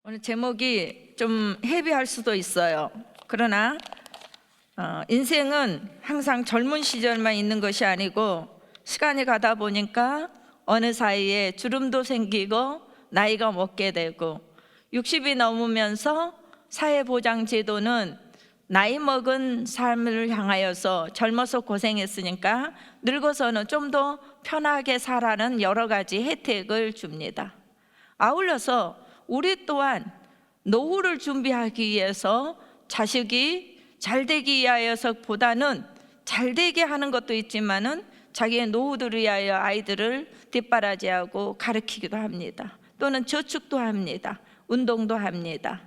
오늘 제목이 좀 헤비할 수도 있어요. 그러나 인생은 항상 젊은 시절만 있는 것이 아니고 시간이 가다 보니까 어느 사이에 주름도 생기고 나이가 먹게 되고 60이 넘으면서 사회보장제도는 나이 먹은 삶을 향하여서 젊어서 고생했으니까 늙어서는 좀 더 편하게 살아는 여러 가지 혜택을 줍니다. 아울러서 우리 또한 노후를 준비하기 위해서 자식이 잘되기 위하여서보다는 잘되게 하는 것도 있지만은 자기의 노후들을 위하여 아이들을 뒷바라지하고 가르치기도 합니다. 또는 저축도 합니다. 운동도 합니다.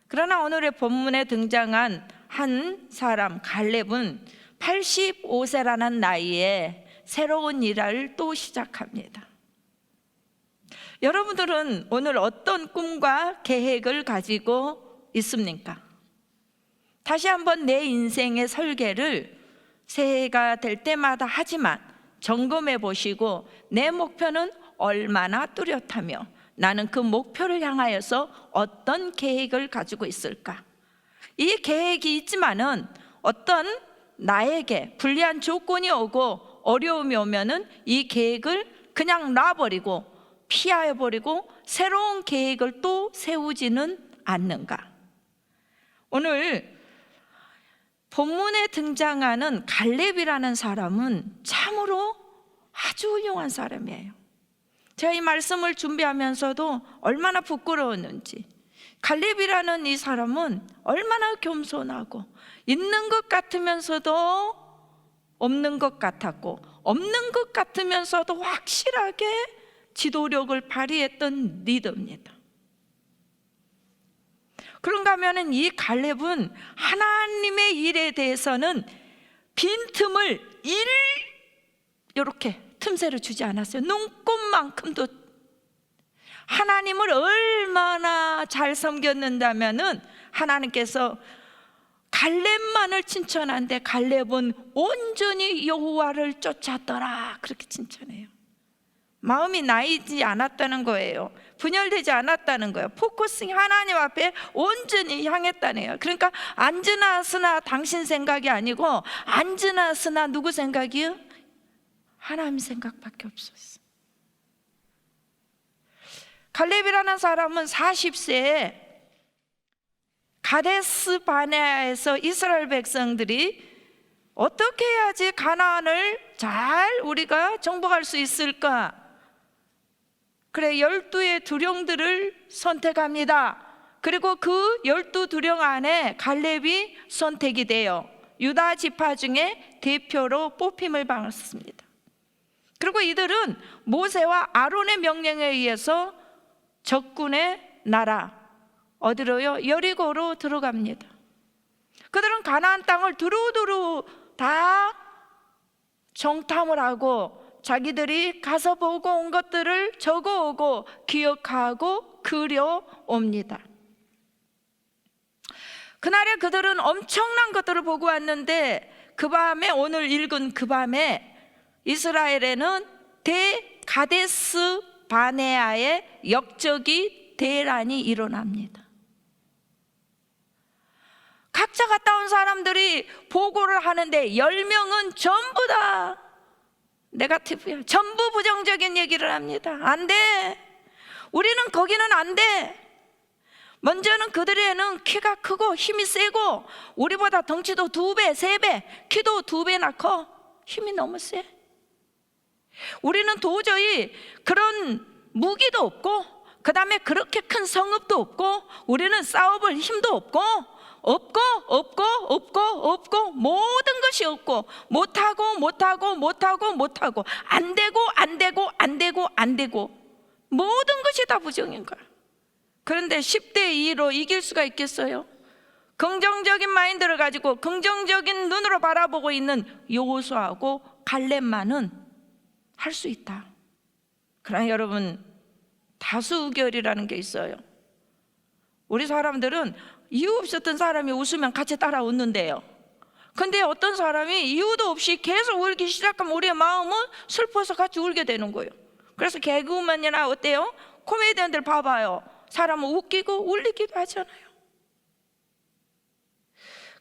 그러나 오늘의 본문에 등장한 한 사람 갈렙은 85세라는 나이에 새로운 일을 또 시작합니다. 여러분들은 오늘 어떤 꿈과 계획을 가지고 있습니까? 다시 한번 내 인생의 설계를 새해가 될 때마다 하지만 점검해 보시고 내 목표는 얼마나 뚜렷하며 나는 그 목표를 향하여서 어떤 계획을 가지고 있을까? 이 계획이 있지만은 어떤 나에게 불리한 조건이 오고 어려움이 오면은 이 계획을 그냥 놔버리고 피해버리고 새로운 계획을 또 세우지는 않는가? 오늘 본문에 등장하는 갈렙이라는 사람은 참으로 아주 훌륭한 사람이에요. 제가 이 말씀을 준비하면서도 얼마나 부끄러웠는지, 갈렙이라는 이 사람은 얼마나 겸손하고 있는 것 같으면서도 없는 것 같았고 없는 것 같으면서도 확실하게 지도력을 발휘했던 리더입니다. 그런가 하면은 이 갈렙은 하나님의 일에 대해서는 빈틈을 이렇게 틈새를 주지 않았어요. 눈꼽만큼도. 하나님을 얼마나 잘 섬겼는다면은 하나님께서 갈렙만을 칭찬한데 갈렙은 온전히 여호와를 쫓았더라 그렇게 칭찬해요. 마음이 나이지 않았다는 거예요. 분열되지 않았다는 거예요. 포커싱 하나님 앞에 온전히 향했다네요. 그러니까 앉으나 서나 당신 생각이 아니고 앉으나 서나 누구 생각이요? 하나님 생각밖에 없었어. 갈렙이라는 사람은 40세에 가데스 바네아에서 이스라엘 백성들이 어떻게 해야지 가나안을 잘 우리가 정복할 수 있을까? 그래 12의 두령들을 선택합니다. 그리고 그 12두령 안에 갈렙이 선택이 돼요. 유다 지파 중에 대표로 뽑힘을 받았습니다. 그리고 이들은 모세와 아론의 명령에 의해서 적군의 나라 어디로요? 여리고로 들어갑니다. 그들은 가나안 땅을 두루두루 다 정탐을 하고 자기들이 가서 보고 온 것들을 적어오고 기억하고 그려옵니다. 그날에 그들은 엄청난 것들을 보고 왔는데 그 밤에 오늘 읽은 그 밤에 이스라엘에는 가데스 바네아의 역적이 대란이 일어납니다. 각자 갔다 온 사람들이 보고를 하는데 10명은 전부 다 네거티브야. 전부 부정적인 얘기를 합니다. 안 돼. 우리는 거기는 안 돼. 먼저는 그들에는 키가 크고 힘이 세고 우리보다 덩치도 2배, 3배, 키도 2배나 커. 힘이 너무 세. 우리는 도저히 그런 무기도 없고 그 다음에 그렇게 큰 성읍도 없고 우리는 싸워볼 힘도 없고 모든 것이 없고 못하고 안 되고 모든 것이 다 부정인 거야. 그런데 10대 2로 이길 수가 있겠어요? 긍정적인 마인드를 가지고 긍정적인 눈으로 바라보고 있는 여호수아하고 갈렙만은 할 수 있다. 그러나 여러분 다수 의결이라는 게 있어요. 우리 사람들은 이유 없이 어떤 사람이 웃으면 같이 따라 웃는데요. 근데 어떤 사람이 이유도 없이 계속 울기 시작하면 우리의 마음은 슬퍼서 같이 울게 되는 거예요. 그래서 개그우먼이나 어때요? 코미디언들 봐봐요. 사람을 웃기고 울리기도 하잖아요.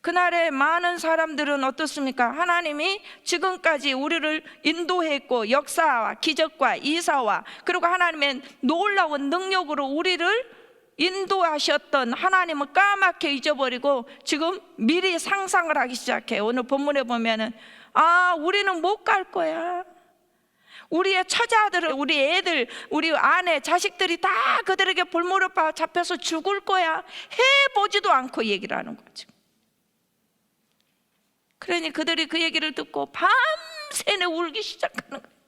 그날의 많은 사람들은 어떻습니까? 하나님이 지금까지 우리를 인도했고 역사와 기적과 이사와 그리고 하나님의 놀라운 능력으로 우리를 인도하셨던 하나님을 까맣게 잊어버리고 지금 미리 상상을 하기 시작해요. 오늘 본문에 보면은 우리는 못 갈 거야. 우리의 처자들을, 우리 애들, 우리 아내, 자식들이 다 그들에게 볼모로 잡혀서 죽을 거야. 해보지도 않고 얘기를 하는 거죠. 그러니 그들이 그 얘기를 듣고 밤새내 울기 시작하는 거예요.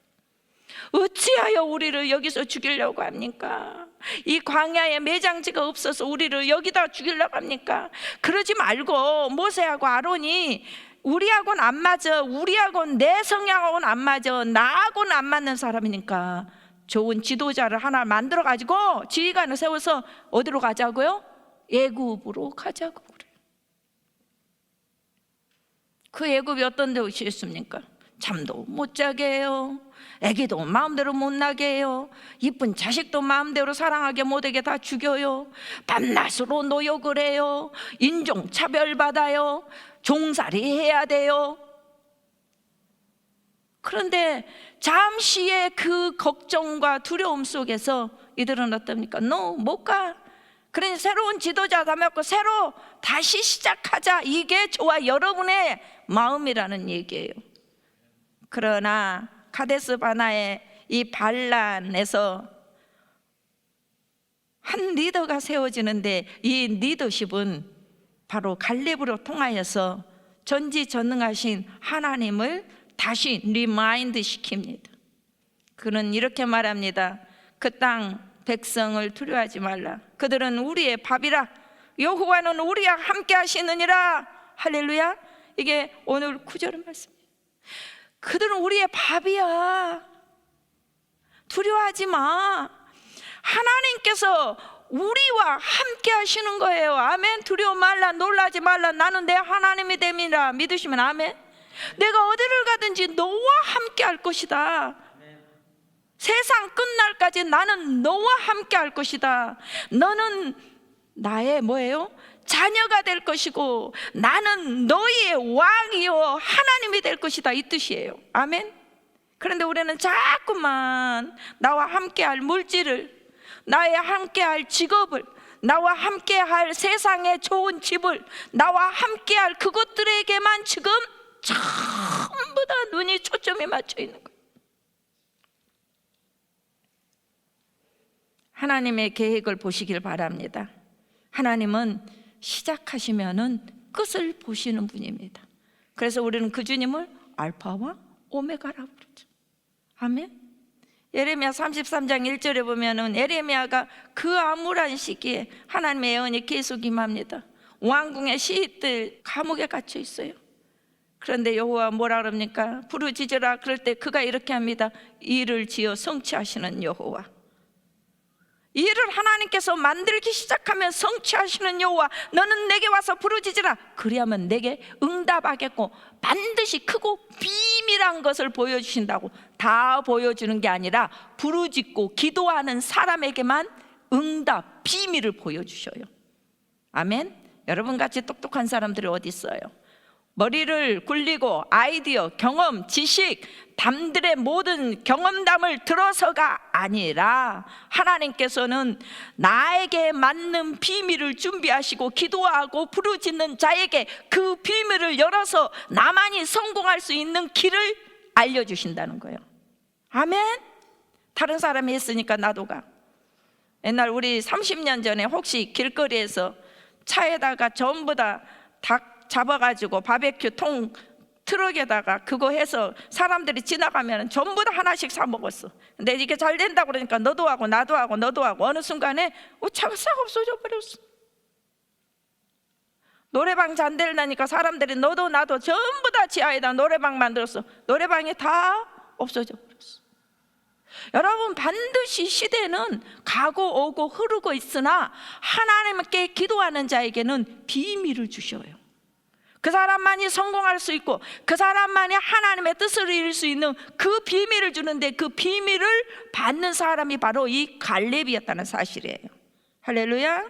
어찌하여 우리를 여기서 죽이려고 합니까? 이 광야에 매장지가 없어서 우리를 여기다 죽이려고 합니까? 그러지 말고 모세하고 아론이 우리하고는 안 맞아, 우리하고는 내 성향하고는 안 맞아, 나하고는 안 맞는 사람이니까 좋은 지도자를 하나 만들어 가지고 지휘관을 세워서 어디로 가자고요? 애굽으로 가자고 그래요. 그 애굽이 어떤 데였습니까? 잠도 못 자게 해요. 애기도 마음대로 못 나게 해요. 이쁜 자식도 마음대로 사랑하게 못하게 다 죽여요. 밤낮으로 노역을 해요. 인종차별 받아요. 종살이 해야 돼요. 그런데 잠시의 그 걱정과 두려움 속에서 이들은 어떻습니까? No, 못 가. 그러니 새로운 지도자 담았고 새로 다시 시작하자. 이게 저와 여러분의 마음이라는 얘기예요. 그러나 카데스 바나의 이 반란에서 한 리더가 세워지는데 이 리더십은 바로 갈렙으로 통하여서 전지전능하신 하나님을 다시 리마인드 시킵니다. 그는 이렇게 말합니다. 그 땅 백성을 두려워하지 말라. 그들은 우리의 밥이라. 여호와는 우리와 함께 하시느니라. 할렐루야. 이게 오늘 9절의 말씀이에요. 그들은 우리의 밥이야. 두려워하지 마. 하나님께서 우리와 함께 하시는 거예요. 아멘. 두려워 말라, 놀라지 말라. 나는 내 하나님이 됨이라. 믿으시면 아멘. 내가 어디를 가든지 너와 함께 할 것이다. 세상 끝날까지 나는 너와 함께 할 것이다. 너는 나의 뭐예요? 자녀가 될 것이고 나는 너희의 왕이요 하나님이 될 것이다. 이 뜻이에요. 아멘. 그런데 우리는 자꾸만 나와 함께 할 물질을, 나와 함께 할 직업을, 나와 함께 할 세상의 좋은 집을, 나와 함께 할 그것들에게만 지금 전부 다 눈이 초점이 맞춰 있는 거예요. 하나님의 계획을 보시길 바랍니다. 하나님은 시작하시면은 끝을 보시는 분입니다. 그래서 우리는 그 주님을 알파와 오메가라고 그러죠. 아멘. 예레미야 33장 1절에 보면은 예레미야가 그 암울한 시기에 하나님의 예언이 계속 임합니다. 왕궁의 시윗들 감옥에 갇혀 있어요. 그런데 여호와 뭐라 그럽니까? 부르짖으라. 그럴 때 그가 이렇게 합니다. 이를 지어 성취하시는 여호와. 일을 하나님께서 만들기 시작하면 성취하시는 여호와, 너는 내게 와서 부르짖으라. 그리하면 내게 응답하겠고 반드시 크고 비밀한 것을 보여주신다고. 다 보여주는 게 아니라 부르짖고 기도하는 사람에게만 응답, 비밀을 보여주셔요. 아멘. 여러분같이 똑똑한 사람들이 어디 있어요? 머리를 굴리고 아이디어, 경험, 지식, 담들의 모든 경험담을 들어서가 아니라 하나님께서는 나에게 맞는 비밀을 준비하시고 기도하고 부르짖는 자에게 그 비밀을 열어서 나만이 성공할 수 있는 길을 알려주신다는 거예요. 아멘. 다른 사람이 했으니까 나도 가. 옛날 우리 30년 전에 혹시 길거리에서 차에다가 전부 다 닭 잡아가지고 바베큐 통 트럭에다가 그거 해서 사람들이 지나가면 전부 다 하나씩 사 먹었어. 근데 이게 잘 된다고 그러니까 너도 하고 나도 하고 너도 하고 어느 순간에 차가 싹 없어져 버렸어. 노래방 잔대를 나니까 사람들이 너도 나도 전부 다 지하에다 노래방 만들었어. 노래방이 다 없어져 버렸어. 여러분, 반드시 시대는 가고 오고 흐르고 있으나 하나님께 기도하는 자에게는 비밀을 주셔요. 그 사람만이 성공할 수 있고 그 사람만이 하나님의 뜻을 이룰 수 있는 그 비밀을 주는데 그 비밀을 받는 사람이 바로 이 갈렙이었다는 사실이에요. 할렐루야.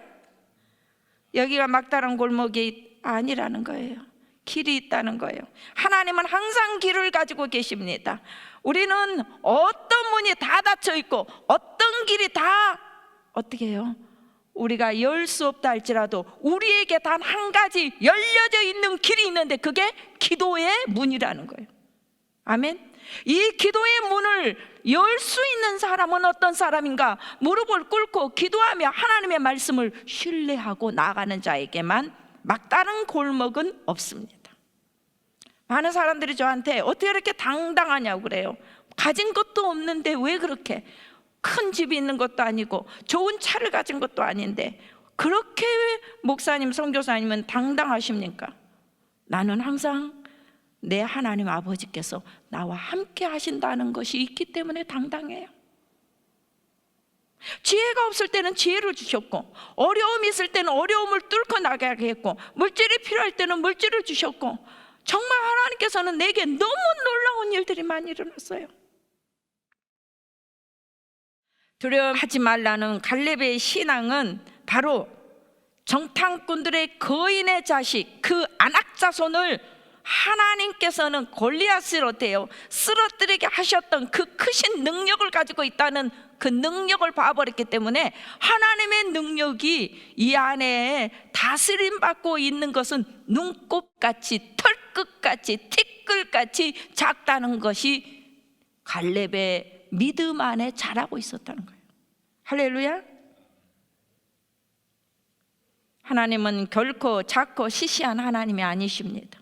여기가 막다른 골목이 아니라는 거예요. 길이 있다는 거예요. 하나님은 항상 길을 가지고 계십니다. 우리는 어떤 문이 다 닫혀 있고 어떤 길이 다 어떻게 해요? 우리가 열 수 없다 할지라도 우리에게 단 한 가지 열려져 있는 길이 있는데 그게 기도의 문이라는 거예요. 아멘. 이 기도의 문을 열 수 있는 사람은 어떤 사람인가? 무릎을 꿇고 기도하며 하나님의 말씀을 신뢰하고 나아가는 자에게만 막다른 골목은 없습니다. 많은 사람들이 저한테 어떻게 이렇게 당당하냐고 그래요. 가진 것도 없는데 왜 그렇게 큰 집이 있는 것도 아니고 좋은 차를 가진 것도 아닌데 그렇게 목사님, 선교사님은 당당하십니까? 나는 항상 내 하나님 아버지께서 나와 함께 하신다는 것이 있기 때문에 당당해요. 지혜가 없을 때는 지혜를 주셨고 어려움이 있을 때는 어려움을 뚫고 나가게 했고 물질이 필요할 때는 물질을 주셨고 정말 하나님께서는 내게 너무 놀라운 일들이 많이 일어났어요. 두려워하지 말라는 갈렙의 신앙은 바로 정탐꾼들의 거인의 자식 그 아낙 자손을 하나님께서는 골리앗을 어때요? 쓰러뜨리게 하셨던 그 크신 능력을 가지고 있다는 그 능력을 봐버렸기 때문에 하나님의 능력이 이 안에 다스림 받고 있는 것은 눈곱같이 털끝같이 티끌같이 작다는 것이 갈렙의 믿음 안에 자라고 있었다는 거예요. 할렐루야. 하나님은 결코 작고 시시한 하나님이 아니십니다.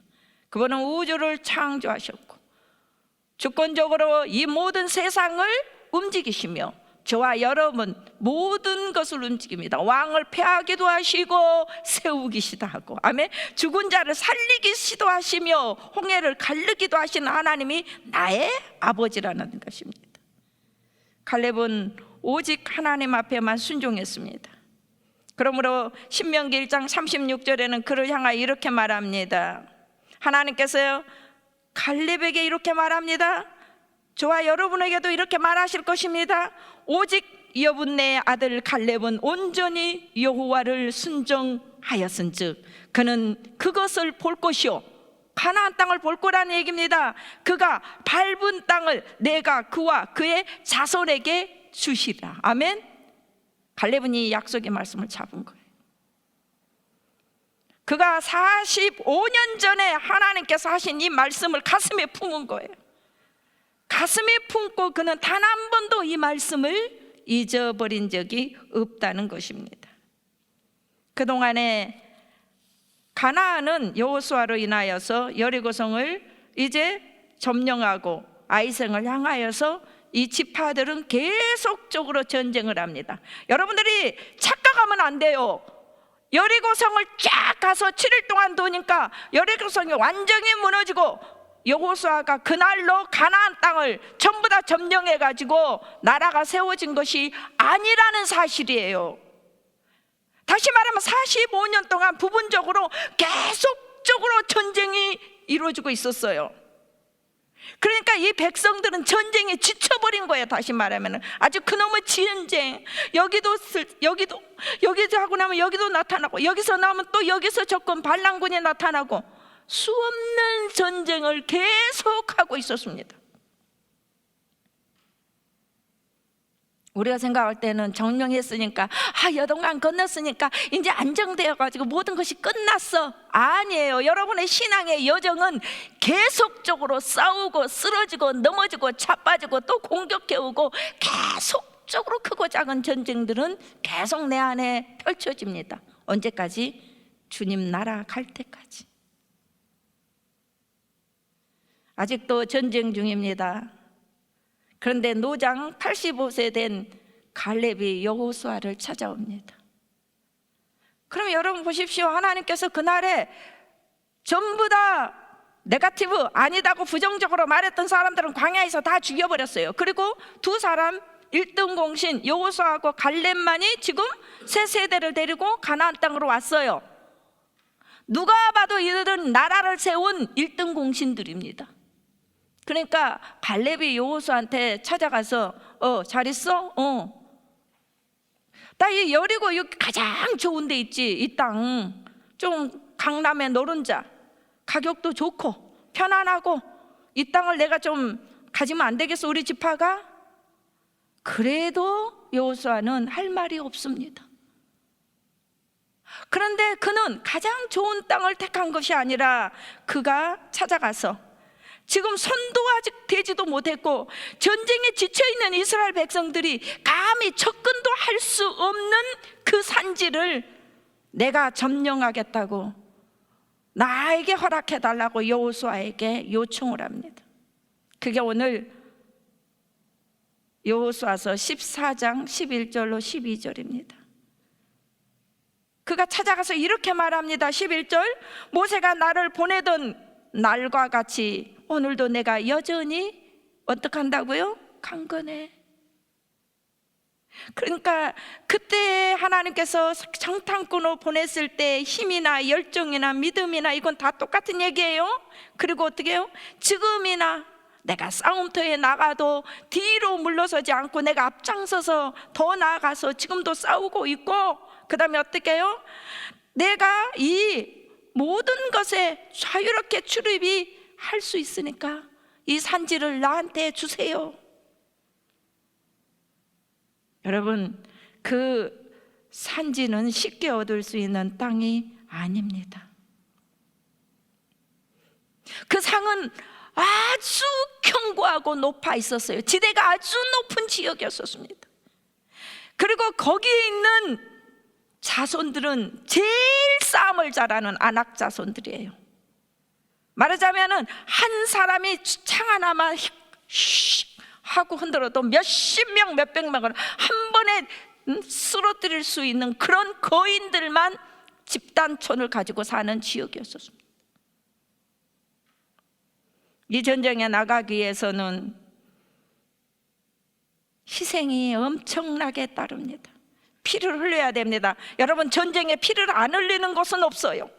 그분은 우주를 창조하셨고 주권적으로 이 모든 세상을 움직이시며 저와 여러분 모든 것을 움직입니다. 왕을 패하기도 하시고 세우기시도 하고 아멘. 죽은 자를 살리기시도 하시며 홍해를 가르기도 하시는 하나님이 나의 아버지라는 것입니다. 갈렙은 오직 하나님 앞에만 순종했습니다. 그러므로 신명기 1장 36절에는 그를 향하여 이렇게 말합니다. 하나님께서요 갈렙에게 이렇게 말합니다. 저와 여러분에게도 이렇게 말하실 것입니다. 오직 여분네 아들 갈렙은 온전히 여호와를 순종하였은즉 그는 그것을 볼 것이요 가나안 땅을 볼 거라는 얘기입니다. 그가 밟은 땅을 내가 그와 그의 자손에게 주시리라. 아멘. 갈렙은 이 약속의 말씀을 잡은 거예요. 그가 45년 전에 하나님께서 하신 이 말씀을 가슴에 품은 거예요. 가슴에 품고 그는 단 한 번도 이 말씀을 잊어버린 적이 없다는 것입니다. 그동안에 가나안은 여호수아로 인하여서 여리고성을 이제 점령하고 아이성을 향하여서 이 지파들은 계속적으로 전쟁을 합니다. 여러분들이 착각하면 안 돼요. 여리고성을 쫙 가서 7일 동안 도니까 여리고성이 완전히 무너지고 여호수아가 그날로 가나안 땅을 전부 다 점령해 가지고 나라가 세워진 것이 아니라는 사실이에요. 다시 말하면 45년 동안 부분적으로 계속적으로 전쟁이 이루어지고 있었어요. 그러니까 이 백성들은 전쟁에 지쳐버린 거예요. 다시 말하면 아주 그놈의 전쟁, 여기도 하고 나면 여기도 나타나고 여기서 나오면 또 여기서 적군 반란군이 나타나고 수없는 전쟁을 계속하고 있었습니다. 우리가 생각할 때는 점령했으니까 여동강 건넜으니까 이제 안정되어 가지고 모든 것이 끝났어. 아니에요. 여러분의 신앙의 여정은 계속적으로 싸우고 쓰러지고 넘어지고 자빠지고 또 공격해오고 계속적으로 크고 작은 전쟁들은 계속 내 안에 펼쳐집니다. 언제까지? 주님 나라 갈 때까지. 아직도 전쟁 중입니다. 그런데 노장 85세 된 갈렙이 여호수아를 찾아옵니다. 그럼 여러분 보십시오. 하나님께서 그날에 전부 다 네거티브 아니다고 부정적으로 말했던 사람들은 광야에서 다 죽여버렸어요. 그리고 두 사람 1등 공신 여호수아하고 갈렙만이 지금 새 세대를 데리고 가나안 땅으로 왔어요. 누가 봐도 이들은 나라를 세운 1등 공신들입니다. 그러니까 갈렙이 여호수아한테 찾아가서 잘 있어? 나 이 여리고 여기 가장 좋은 데 있지. 이 땅 좀 강남의 노른자, 가격도 좋고 편안하고, 이 땅을 내가 좀 가지면 안 되겠어 우리 지파가? 그래도 여호수아는 할 말이 없습니다. 그런데 그는 가장 좋은 땅을 택한 것이 아니라 그가 찾아가서 지금 손도 아직 대지도 못했고 전쟁에 지쳐있는 이스라엘 백성들이 감히 접근도 할 수 없는 그 산지를 내가 점령하겠다고 나에게 허락해달라고 여호수아에게 요청을 합니다. 그게 오늘 여호수아서 14장 11절로 12절입니다. 그가 찾아가서 이렇게 말합니다. 11절, 모세가 나를 보내던 날과 같이 오늘도 내가 여전히 어떻게 한다고요? 강건해. 그러니까 그때 하나님께서 정탐꾼으로 보냈을 때 힘이나 열정이나 믿음이나 이건 다 똑같은 얘기예요. 그리고 어떻게 해요? 지금이나 내가 싸움터에 나가도 뒤로 물러서지 않고 내가 앞장서서 더 나아가서 지금도 싸우고 있고, 그 다음에 어떻게 해요? 내가 이 모든 것에 자유롭게 출입이 할 수 있으니까 이 산지를 나한테 주세요. 여러분, 그 산지는 쉽게 얻을 수 있는 땅이 아닙니다. 그 상은 아주 견고하고 높아 있었어요. 지대가 아주 높은 지역이었습니다. 그리고 거기에 있는 자손들은 제일 싸움을 잘하는 안악 자손들이에요. 말하자면은 한 사람이 창 하나만 하고 흔들어도 몇십 명, 몇백 명을 한 번에 쓰러뜨릴 수 있는 그런 거인들만 집단촌을 가지고 사는 지역이었습니다. 이 전쟁에 나가기 위해서는 희생이 엄청나게 따릅니다. 피를 흘려야 됩니다. 여러분, 전쟁에 피를 안 흘리는 곳은 없어요.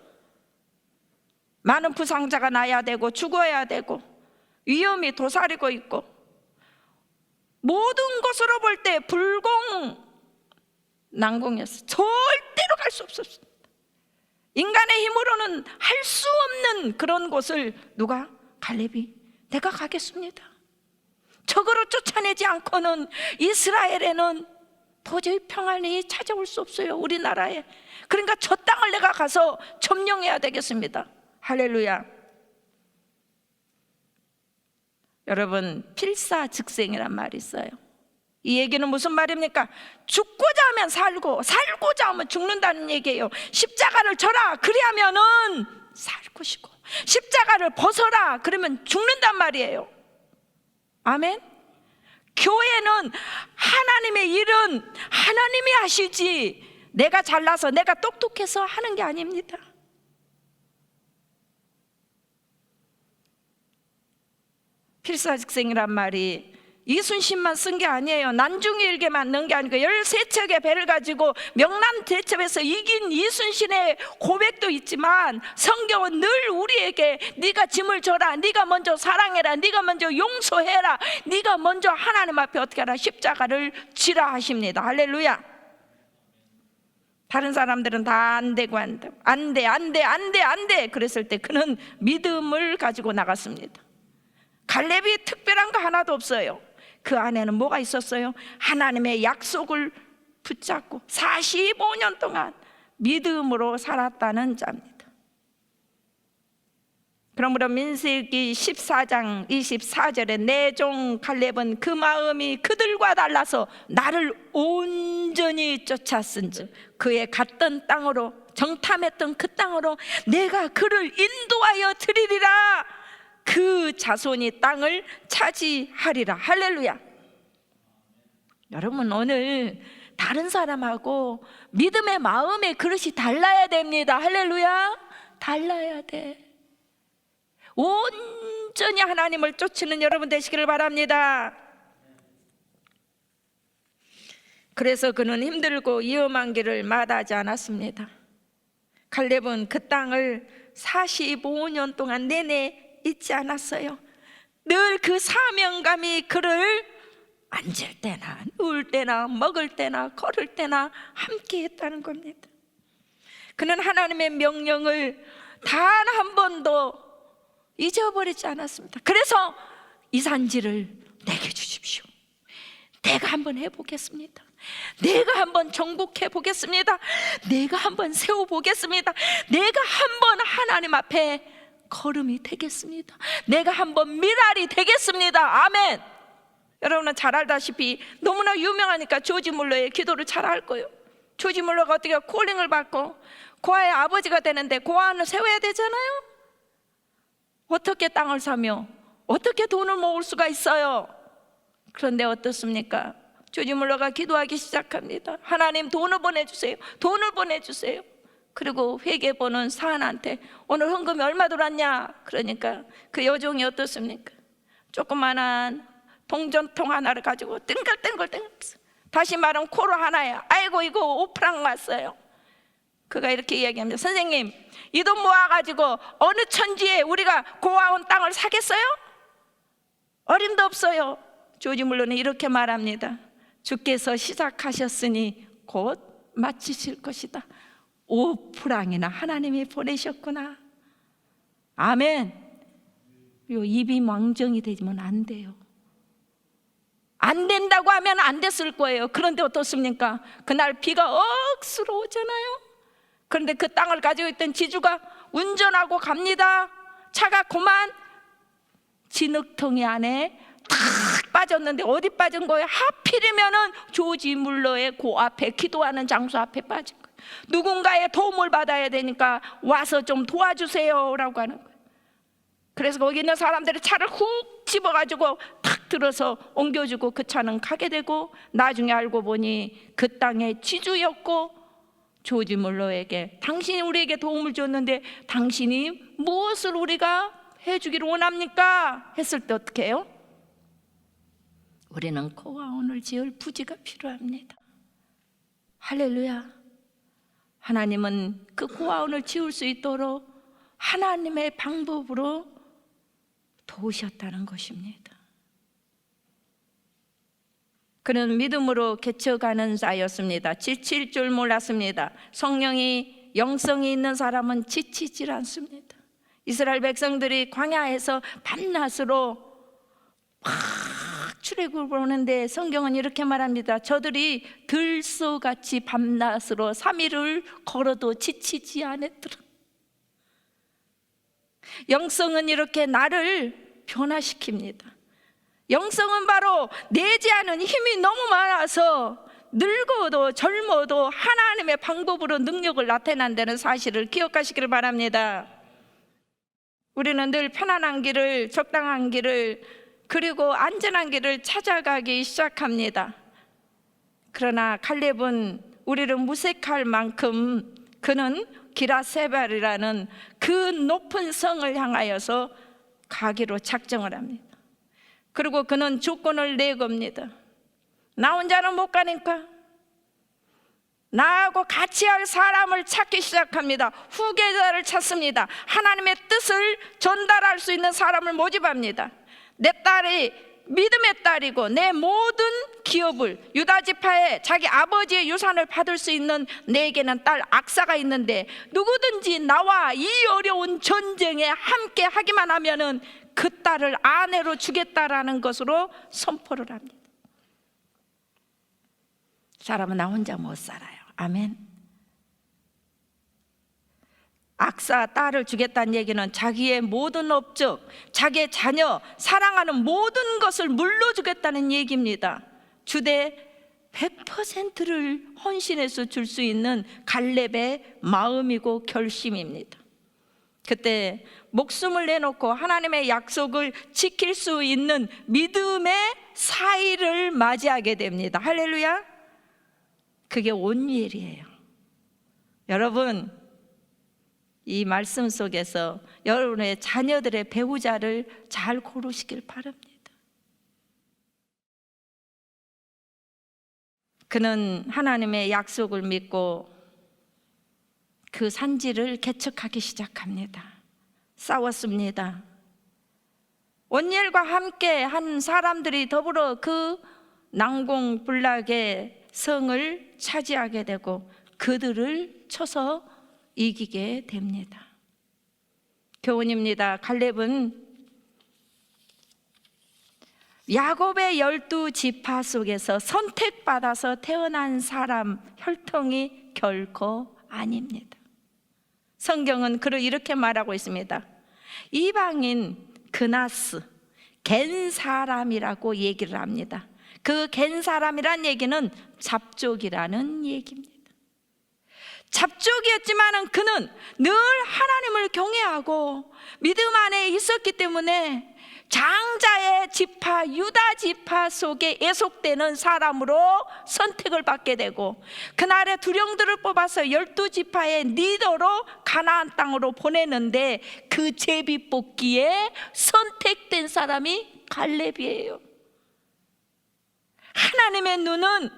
많은 부상자가 나야 되고 죽어야 되고 위험이 도사리고 있고, 모든 것으로 볼 때 불공난공이었어요. 절대로 갈 수 없었습니다. 인간의 힘으로는 할 수 없는 그런 곳을 누가? 갈렙이 내가 가겠습니다. 적으로 쫓아내지 않고는 이스라엘에는 도저히 평안이 찾아올 수 없어요, 우리나라에. 그러니까 저 땅을 내가 가서 점령해야 되겠습니다. 할렐루야. 여러분, 필사즉생이란 말이 있어요. 이 얘기는 무슨 말입니까? 죽고자 하면 살고 살고자 하면 죽는다는 얘기예요. 십자가를 져라, 그리하면은 살 것이고 십자가를 벗어라, 그러면 죽는단 말이에요. 아멘. 교회는 하나님의 일은 하나님이 하시지 내가 잘나서 내가 똑똑해서 하는 게 아닙니다. 필사즉생이란 말이 이순신만 쓴 게 아니에요. 난중일게만 넣은 게 아니고 13척의 배를 가지고 명란 대첩에서 이긴 이순신의 고백도 있지만, 성경은 늘 우리에게 네가 짐을 져라, 네가 먼저 사랑해라, 네가 먼저 용서해라, 네가 먼저 하나님 앞에 어떻게 하라? 십자가를 지라 하십니다. 할렐루야. 다른 사람들은 다 안 되고 안 돼 그랬을 때 그는 믿음을 가지고 나갔습니다. 갈렙이 특별한 거 하나도 없어요. 그 안에는 뭐가 있었어요? 하나님의 약속을 붙잡고 45년 동안 믿음으로 살았다는 자입니다. 그러므로 민수기 14장 24절에 내 종 갈렙은 그 마음이 그들과 달라서 나를 온전히 쫓았은즉 그의 갔던 땅으로, 정탐했던 그 땅으로 내가 그를 인도하여 드리리라. 그 자손이 땅을 차지하리라. 할렐루야. 여러분, 오늘 다른 사람하고 믿음의 마음의 그릇이 달라야 됩니다. 할렐루야. 달라야 돼. 온전히 하나님을 쫓는 여러분 되시기를 바랍니다. 그래서 그는 힘들고 위험한 길을 마다하지 않았습니다. 갈렙은 그 땅을 45년 동안 내내 잊지 않았어요. 늘 그 사명감이 그를 앉을 때나 누울 때나 먹을 때나 걸을 때나 함께 했다는 겁니다. 그는 하나님의 명령을 단 한 번도 잊어버리지 않았습니다. 그래서 이 산지를 내게 주십시오. 내가 한번 해보겠습니다. 내가 한번 정복해 보겠습니다. 내가 한번 세워보겠습니다. 내가 한번 하나님 앞에 걸음이 되겠습니다. 내가 한번 미랄이 되겠습니다. 아멘. 여러분은 잘 알다시피 너무나 유명하니까 조지 물러의 기도를 잘 알 거예요. 조지 물러가 어떻게 콜링을 받고 고아의 아버지가 되는데 고아는 세워야 되잖아요. 어떻게 땅을 사며 어떻게 돈을 모을 수가 있어요? 그런데 어떻습니까? 조지 물러가 기도하기 시작합니다. 하나님, 돈을 보내주세요. 돈을 보내주세요. 그리고 회계보는 사안한테 오늘 헌금이 얼마 들어왔냐? 그러니까 그 여종이 어떻습니까? 조그만한 동전통 하나를 가지고 땡글땡글 다시 말하면 코로 하나야. 아이고 이거 5프랑 왔어요. 그가 이렇게 이야기합니다. 선생님, 이 돈 모아가지고 어느 천지에 우리가 고아온 땅을 사겠어요? 어림도 없어요. 조지 물러는 이렇게 말합니다. 주께서 시작하셨으니 곧 마치실 것이다. 5프랑이나 하나님이 보내셨구나. 아멘. 요 입이 망정이 되면 안 돼요. 안 된다고 하면 안 됐을 거예요. 그런데 어떻습니까? 그날 비가 억수로 오잖아요. 그런데 그 땅을 가지고 있던 지주가 운전하고 갑니다. 차가 그만 진흙통이 안에 탁 빠졌는데 어디 빠진 거예요? 하필이면은 조지 물러의 그 앞에 기도하는 장소 앞에 빠진 거예요. 누군가의 도움을 받아야 되니까 와서 좀 도와주세요 라고 하는 거예요. 그래서 거기 있는 사람들이 차를 훅 집어가지고 탁 들어서 옮겨주고 그 차는 가게 되고 나중에 알고 보니 그 땅의 지주였고 조지 물러에게 당신이 우리에게 도움을 줬는데 당신이 무엇을 우리가 해주기를 원합니까? 했을 때 어떻게 해요? 우리는 고아원을 지을 부지가 필요합니다. 할렐루야. 하나님은 그 고아원을 지을 수 있도록 하나님의 방법으로 도우셨다는 것입니다. 그는 믿음으로 개척하는 자였습니다. 지칠 줄 몰랐습니다. 성령이 영성이 있는 사람은 지치질 않습니다. 이스라엘 백성들이 광야에서 밤낮으로 막 출애굽을 오는데 성경은 이렇게 말합니다. 저들이 들소같이 밤낮으로 3일을 걸어도 지치지 않았더라. 영성은 이렇게 나를 변화시킵니다. 영성은 바로 내지 않은 힘이 너무 많아서 늙어도 젊어도 하나님의 방법으로 능력을 나타낸다는 사실을 기억하시기를 바랍니다. 우리는 늘 편안한 길을, 적당한 길을, 그리고 안전한 길을 찾아가기 시작합니다. 그러나 칼렙은 우리를 무색할 만큼 그는 기라세발이라는 그 높은 성을 향하여서 가기로 작정을 합니다. 그리고 그는 조건을 내겁니다. 나 혼자는 못 가니까 나하고 같이 할 사람을 찾기 시작합니다. 후계자를 찾습니다. 하나님의 뜻을 전달할 수 있는 사람을 모집합니다. 내 딸이 믿음의 딸이고 내 모든 기업을 유다 지파에 자기 아버지의 유산을 받을 수 있는 내게는 딸 악사가 있는데 누구든지 나와 이 어려운 전쟁에 함께 하기만 하면은 그 딸을 아내로 주겠다라는 것으로 선포를 합니다. 사람은 나 혼자 못 살아요. 아멘. 악사 딸을 주겠다는 얘기는 자기의 모든 업적, 자기의 자녀, 사랑하는 모든 것을 물려주겠다는 얘기입니다. 주대 100%를 헌신해서 줄 수 있는 갈렙의 마음이고 결심입니다. 그때 목숨을 내놓고 하나님의 약속을 지킬 수 있는 믿음의 사이를 맞이하게 됩니다. 할렐루야. 그게 온유엘이에요. 여러분, 이 말씀 속에서 여러분의 자녀들의 배우자를 잘 고르시길 바랍니다. 그는 하나님의 약속을 믿고 그 산지를 개척하기 시작합니다. 싸웠습니다. 온유엘과 함께 한 사람들이 더불어 그 난공불락의 성을 차지하게 되고 그들을 쳐서 이기게 됩니다. 교훈입니다. 갈렙은 야곱의 12지파 속에서 선택받아서 태어난 사람 혈통이 결코 아닙니다. 성경은 그를 이렇게 말하고 있습니다. 이방인 그나스, 갠 사람이라고 얘기를 합니다. 그 갠 사람이란 얘기는 잡족이라는 얘기입니다. 잡족이었지만 그는 늘 하나님을 경외하고 믿음 안에 있었기 때문에 장자의 지파, 유다 지파 속에 애속되는 사람으로 선택을 받게 되고 그날의 두령들을 뽑아서 12지파의 리더로 가나안 땅으로 보내는데 그 제비뽑기에 선택된 사람이 갈렙이에요. 하나님의 눈은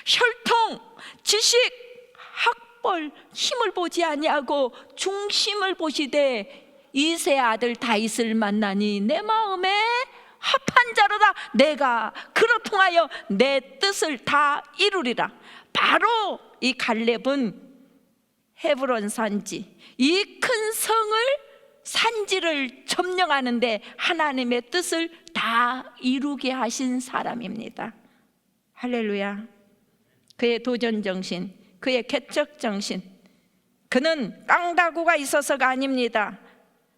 혈통, 지식, 학벌, 힘을 보지 아니하고 중심을 보시되 이세 아들 다윗을 만나니 내 마음에 합한 자로다. 내가 그로 통하여 내 뜻을 다 이루리라. 바로 이 갈렙은 헤브론 산지, 이 큰 성을 산지를 점령하는데 하나님의 뜻을 다 이루게 하신 사람입니다. 할렐루야. 그의 도전정신, 그의 개척정신, 그는 깡다구가 있어서가 아닙니다.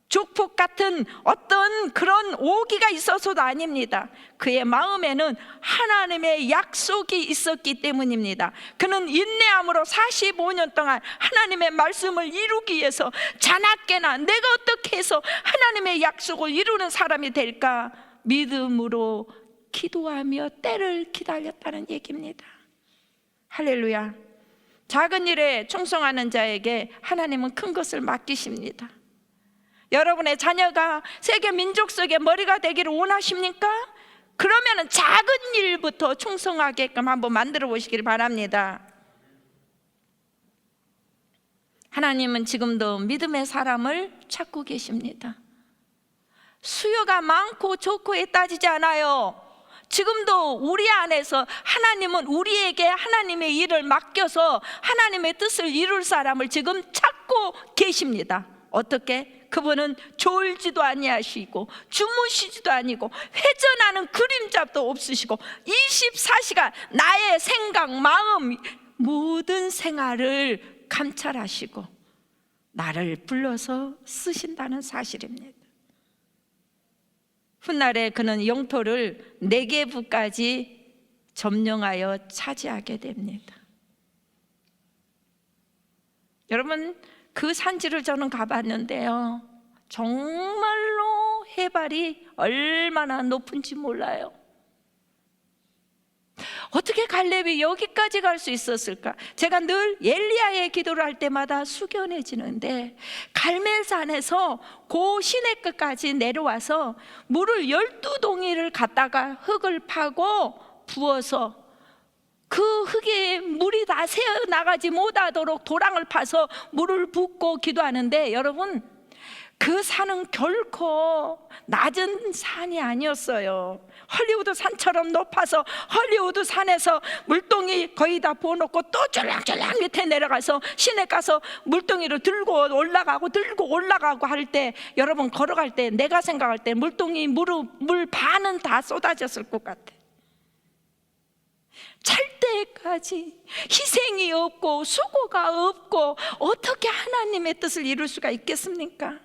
축복 같은 어떤 그런 오기가 있어서도 아닙니다. 그의 마음에는 하나님의 약속이 있었기 때문입니다. 그는 인내함으로 45년 동안 하나님의 말씀을 이루기 위해서 자나깨나 내가 어떻게 해서 하나님의 약속을 이루는 사람이 될까 믿음으로 기도하며 때를 기다렸다는 얘기입니다. 할렐루야. 작은 일에 충성하는 자에게 하나님은 큰 것을 맡기십니다. 여러분의 자녀가 세계 민족 속의 머리가 되기를 원하십니까? 그러면 작은 일부터 충성하게끔 한번 만들어 보시길 바랍니다. 하나님은 지금도 믿음의 사람을 찾고 계십니다. 수요가 많고 좋고에 따지지 않아요. 지금도 우리 안에서 하나님은 우리에게 하나님의 일을 맡겨서 하나님의 뜻을 이룰 사람을 지금 찾고 계십니다. 어떻게? 그분은 졸지도 아니하시고 주무시지도 아니고 회전하는 그림자도 없으시고 24시간 나의 생각, 마음, 모든 생활을 감찰하시고 나를 불러서 쓰신다는 사실입니다. 훗날에 그는 영토를 네게부까지 점령하여 차지하게 됩니다. 여러분, 그 산지를 저는 가봤는데요, 정말로 해발이 얼마나 높은지 몰라요. 어떻게 갈렙이 여기까지 갈 수 있었을까? 제가 늘 엘리야의 기도를 할 때마다 숙연해지는데 갈멜산에서 그 시내 끝까지 내려와서 물을 12동이를 갖다가 흙을 파고 부어서 그 흙에 물이 다 새어나가지 못하도록 도랑을 파서 물을 붓고 기도하는데, 여러분, 그 산은 결코 낮은 산이 아니었어요. 헐리우드 산처럼 높아서 헐리우드 산에서 물동이 거의 다 부어놓고 또 쫄랑쫄랑 밑에 내려가서 시내 가서 물동이를 들고 올라가고 할 때, 여러분, 걸어갈 때 내가 생각할 때 물동이 물 반은 다 쏟아졌을 것 같아. 찰 때까지 희생이 없고 수고가 없고 어떻게 하나님의 뜻을 이룰 수가 있겠습니까?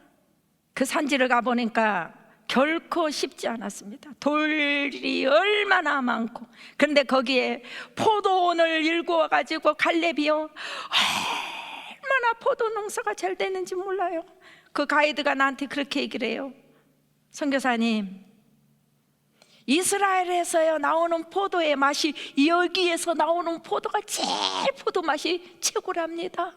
그 산지를 가보니까 결코 쉽지 않았습니다. 돌이 얼마나 많고, 그런데 거기에 포도원을 일구어가지고 갈렙이요, 얼마나 포도 농사가 잘 되는지 몰라요. 그 가이드가 나한테 그렇게 얘기를 해요. 선교사님, 이스라엘에서 나오는 포도의 맛이 여기에서 나오는 포도가 제일 포도 맛이 최고랍니다.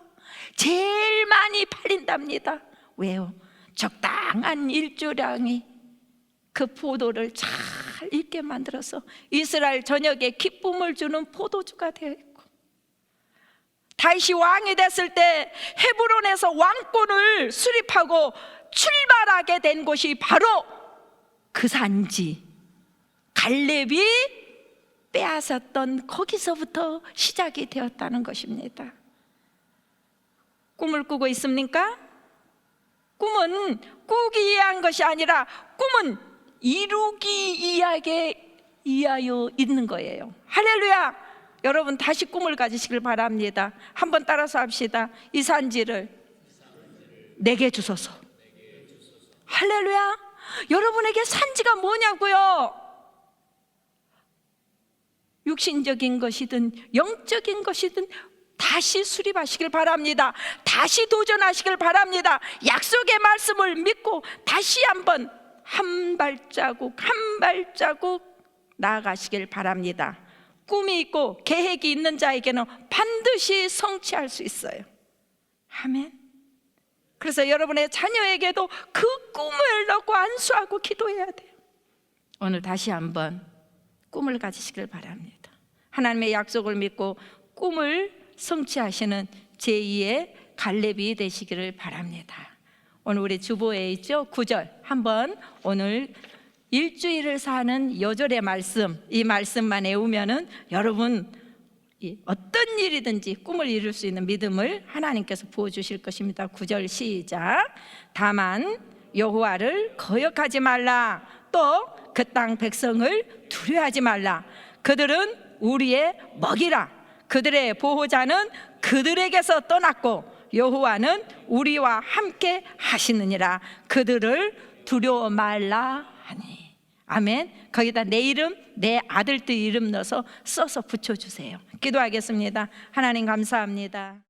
제일 많이 팔린답니다. 왜요? 적당한 일조량이 그 포도를 잘 익게 만들어서 이스라엘 전역에 기쁨을 주는 포도주가 되었고, 다윗이 왕이 됐을 때 헤브론에서 왕권을 수립하고 출발하게 된 곳이 바로 그 산지, 갈렙이 빼앗았던 거기서부터 시작이 되었다는 것입니다. 꿈을 꾸고 있습니까? 꿈은 꾸기 위한 것이 아니라 꿈은 이루기 위하여 있는 거예요. 할렐루야! 여러분 다시 꿈을 가지시길 바랍니다. 한번 따라서 합시다. 이 산지를 내게 주소서. 할렐루야! 여러분에게 산지가 뭐냐고요? 육신적인 것이든 영적인 것이든 다시 수립하시길 바랍니다. 다시 도전하시길 바랍니다. 약속의 말씀을 믿고 다시 한번 한 발자국 나아가시길 바랍니다. 꿈이 있고 계획이 있는 자에게는 반드시 성취할 수 있어요. 아멘. 그래서 여러분의 자녀에게도 그 꿈을 넣고 안수하고 기도해야 돼요. 오늘 다시 한번 꿈을 가지시길 바랍니다. 하나님의 약속을 믿고 꿈을 성취하시는 제2의 갈렙이 되시기를 바랍니다. 오늘 우리 주보에 있죠? 9절 한번 오늘 일주일을 사는 여절의 말씀, 이 말씀만 외우면은 여러분 어떤 일이든지 꿈을 이룰 수 있는 믿음을 하나님께서 부어주실 것입니다. 9절 시작. 다만 여호와를 거역하지 말라. 또 그 땅 백성을 두려워하지 말라. 그들은 우리의 먹이라. 그들의 보호자는 그들에게서 떠났고 여호와는 우리와 함께 하시느니라. 그들을 두려워 말라 하니. 아멘. 거기다 내 이름, 내 아들들 이름 넣어서 써서 붙여주세요. 기도하겠습니다. 하나님 감사합니다.